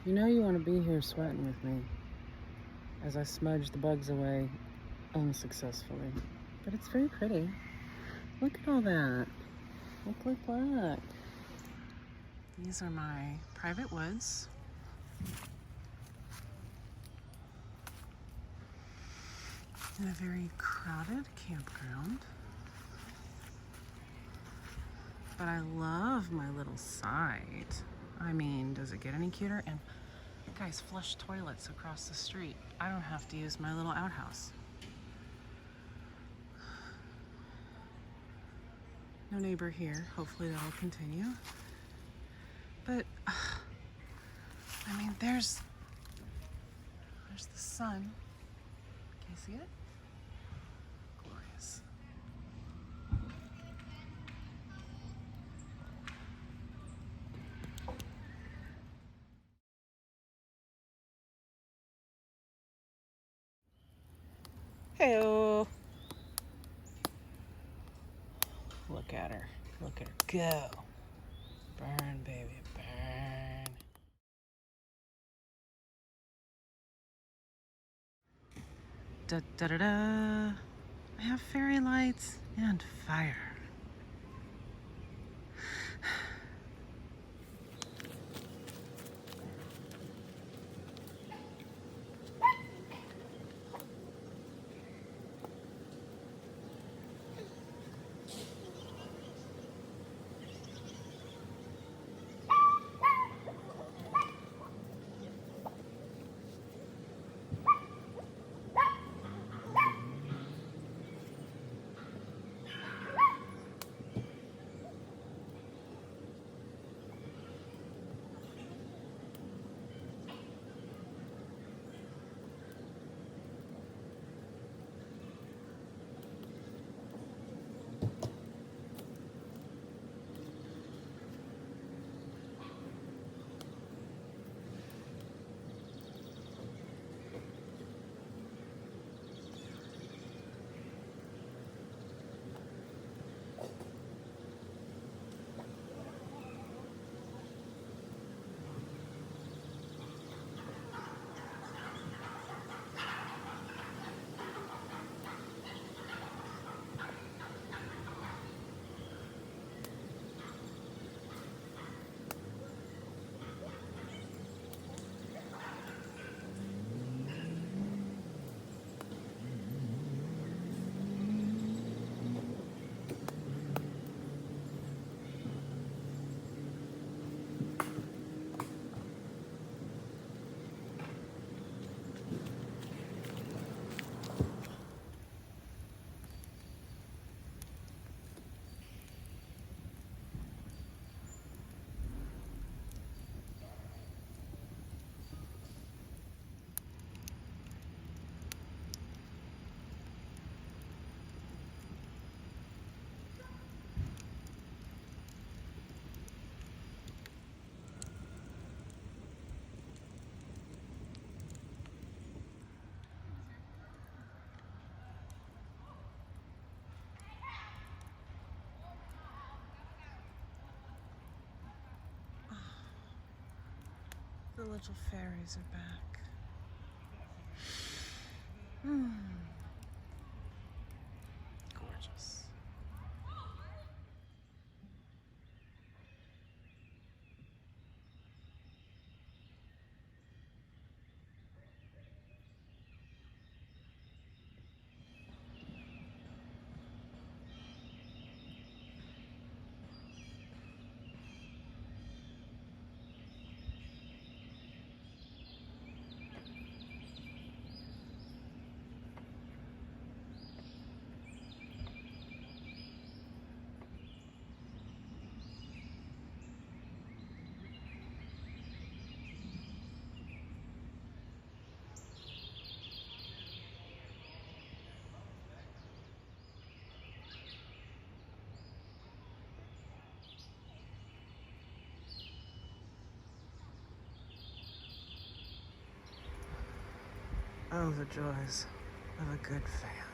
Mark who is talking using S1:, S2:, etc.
S1: You know you want to be here sweating with me as I smudge the bugs away unsuccessfully. But it's very pretty. Look at all that. Look. These are my private woods. In a very crowded campground. But I love my little site. I mean, does it get any cuter? And guys, flush toilets across the street. I don't have to use my little outhouse. No neighbor here. Hopefully that'll continue. But, I mean, there's the sun. Can you see it? Glorious. Hey-oh. Look at her. Look at her go. Burn, baby, burn. Da da da da. I have fairy lights and fire. The little fairies are back. Gorgeous. Oh, the joys of a good fan.